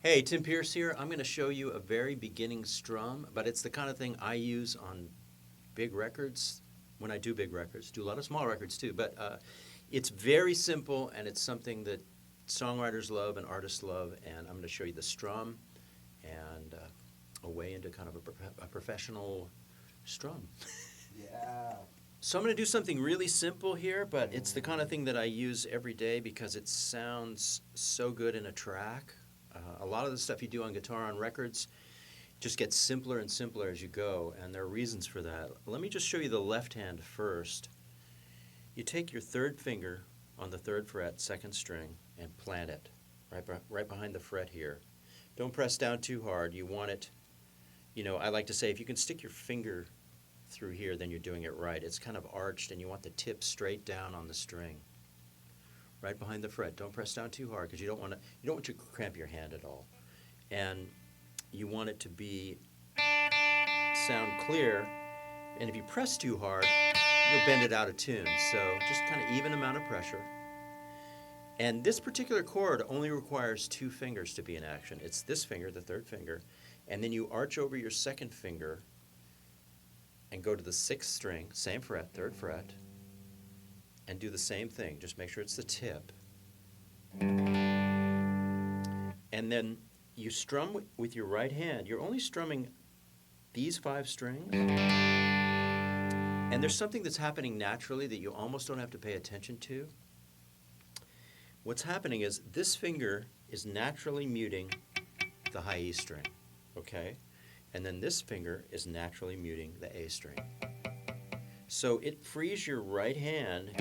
Hey, Tim Pierce here. I'm going to show you a very beginning strum, but it's the kind of thing I use on big records when I do big records. Do a lot of small records too, but it's very simple and it's something that songwriters love and artists love, and I'm going to show you the strum and a way into kind of a professional strum. Yeah. So I'm going to do something really simple here, but it's the kind of thing that I use every day because it sounds so good in a track. A lot of the stuff you do on guitar on records just gets simpler and simpler as you go, and there are reasons for that. Let me just show you the left hand first. You take your third finger on the third fret, second string, and plant it right behind the fret here. Don't press down too hard. You want it, I like to say if you can stick your finger through here, then you're doing it right. It's kind of arched, and you want the tip straight down on the string. Right behind the fret. Don't press down too hard because you don't want to cramp your hand at all. And you want it to sound clear. And if you press too hard, you'll bend it out of tune. So just kind of even amount of pressure. And this particular chord only requires two fingers to be in action. It's this finger, the third finger, and then you arch over your second finger and go to the sixth string, same fret, third fret, and do the same thing. Just make sure it's the tip. And then you strum with your right hand. You're only strumming these 5 strings. And there's something that's happening naturally that you almost don't have to pay attention to. What's happening is this finger is naturally muting the high E string, okay? And then this finger is naturally muting the A string. So it frees your right hand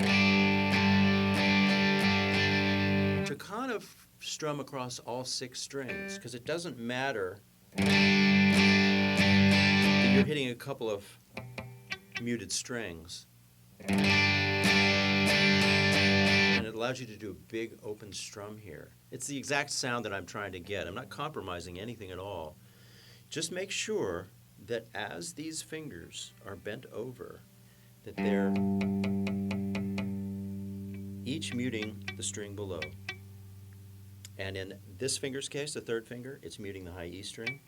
to kind of strum across all 6 strings, because it doesn't matter that you're hitting a couple of muted strings. And it allows you to do a big open strum here. It's the exact sound that I'm trying to get. I'm not compromising anything at all. Just make sure that as these fingers are bent over, that they're each muting the string below. And in this finger's case, the third finger, it's muting the high E string.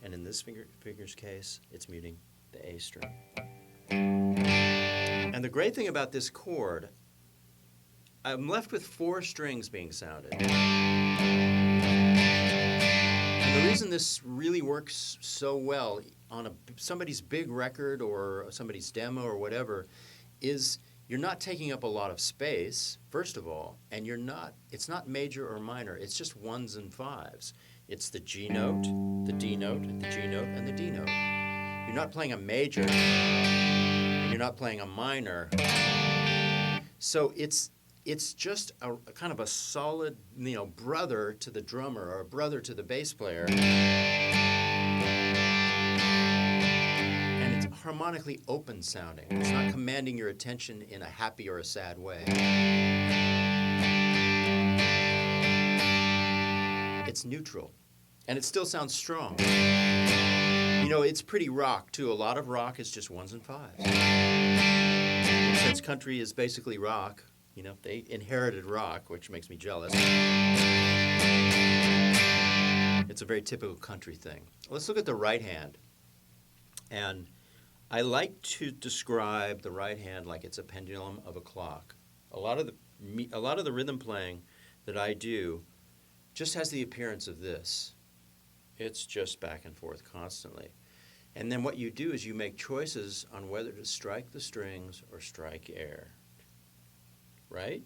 And in this finger's case, it's muting the A string. And the great thing about this chord, I'm left with 4 strings being sounded. And the reason this really works so well on somebody's big record or somebody's demo or whatever is you're not taking up a lot of space, first of all, and it's not major or minor, it's just 1s and 5s. It's the G note, the D note, the G note, and the D note. You're not playing a major, and you're not playing a minor. So it's just a kind of a solid, brother to the drummer or a brother to the bass player. And it's harmonically open sounding. It's not commanding your attention in a happy or a sad way. It's neutral. And it still sounds strong. It's pretty rock, too. A lot of rock is just 1s and 5s. Since country is basically rock, they inherited rock, which makes me jealous. It's a very typical country thing. Let's look at the right hand. And I like to describe the right hand like it's a pendulum of a clock. A lot of the rhythm playing that I do just has the appearance of this. It's just back and forth constantly. And then what you do is you make choices on whether to strike the strings or strike air. Right?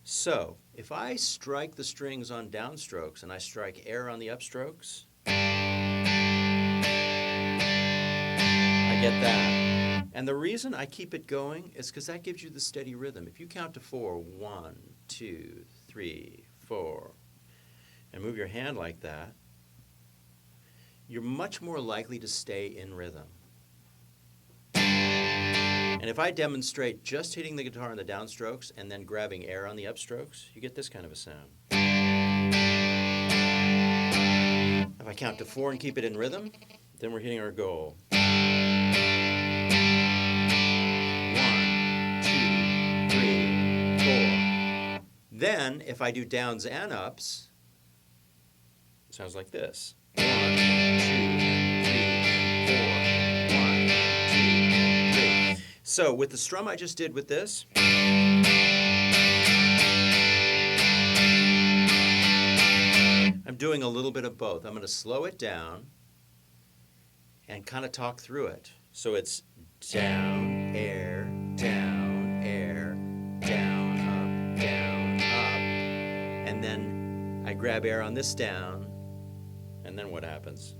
So, if I strike the strings on downstrokes and I strike air on the upstrokes, I get that. And the reason I keep it going is because that gives you the steady rhythm. If you count to 4, 1, 2, 3, 4, and move your hand like that, you're much more likely to stay in rhythm. And if I demonstrate just hitting the guitar on the downstrokes and then grabbing air on the upstrokes, you get this kind of a sound. If I count to 4 and keep it in rhythm, then we're hitting our goal. 1, 2, 3, 4. Then, if I do downs and ups, it sounds like this. 1, 2, 3, 4. 1, 2, 3. So, with the strum I just did with this, I'm doing a little bit of both. I'm going to slow it down and kind of talk through it. So it's down, air, down, air, down, up, and then I grab air on this down, and then what happens?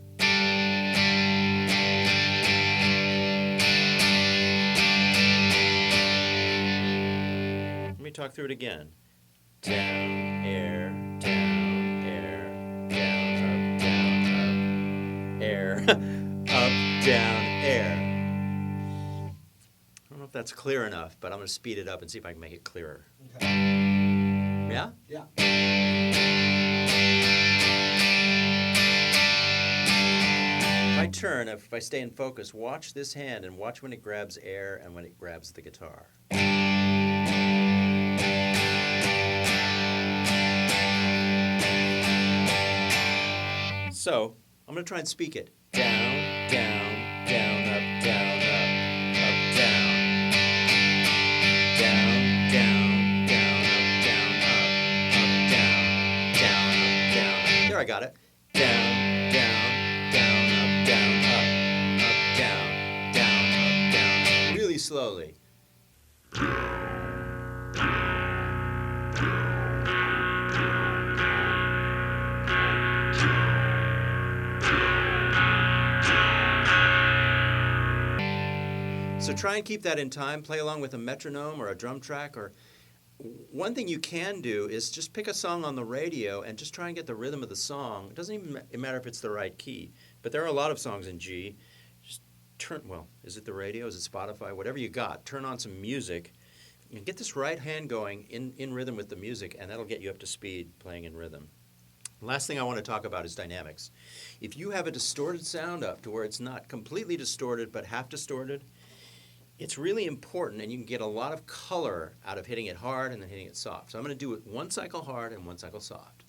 Let me talk through it again. Down, air, down, air, down, up, air, up, down, air. I don't know if that's clear enough, but I'm going to speed it up and see if I can make it clearer. Okay. Yeah? Yeah. If I turn, if I stay in focus, watch this hand and watch when it grabs air and when it grabs the guitar. So, I'm going to try and speak it. Down, down, down, up, down, up, down. Down, down, down, up, down, down, down, up, down. There, I got it. Down, down, down, up, down, up, down. Really slowly. So try and keep that in time. Play along with a metronome or a drum track. Or one thing you can do is just pick a song on the radio and just try and get the rhythm of the song. It doesn't even matter if it's the right key. But there are a lot of songs in G. Just turn, well, is it the radio? Is it Spotify? Whatever you got. Turn on some music. And get this right hand going in rhythm with the music, and that'll get you up to speed playing in rhythm. Last thing I want to talk about is dynamics. If you have a distorted sound up to where it's not completely distorted but half distorted, it's really important, and you can get a lot of color out of hitting it hard and then hitting it soft. So I'm going to do it one cycle hard and one cycle soft.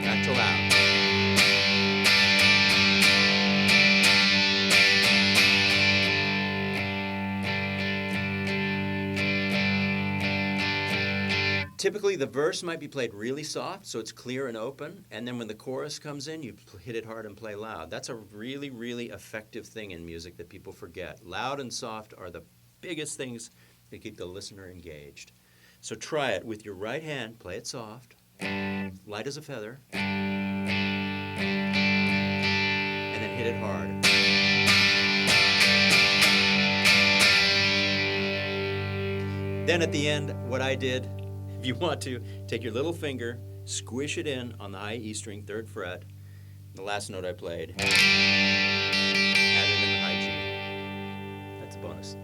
Back to loud. Typically, the verse might be played really soft, so it's clear and open, and then when the chorus comes in, you hit it hard and play loud. That's a really, really effective thing in music that people forget. Loud and soft are the biggest things that keep the listener engaged. So try it with your right hand, play it soft, light as a feather, and then hit it hard. Then at the end, what I did, if you want to, take your little finger, squish it in on the high E string, 3rd fret, the last note I played, add it in the high G. That's a bonus.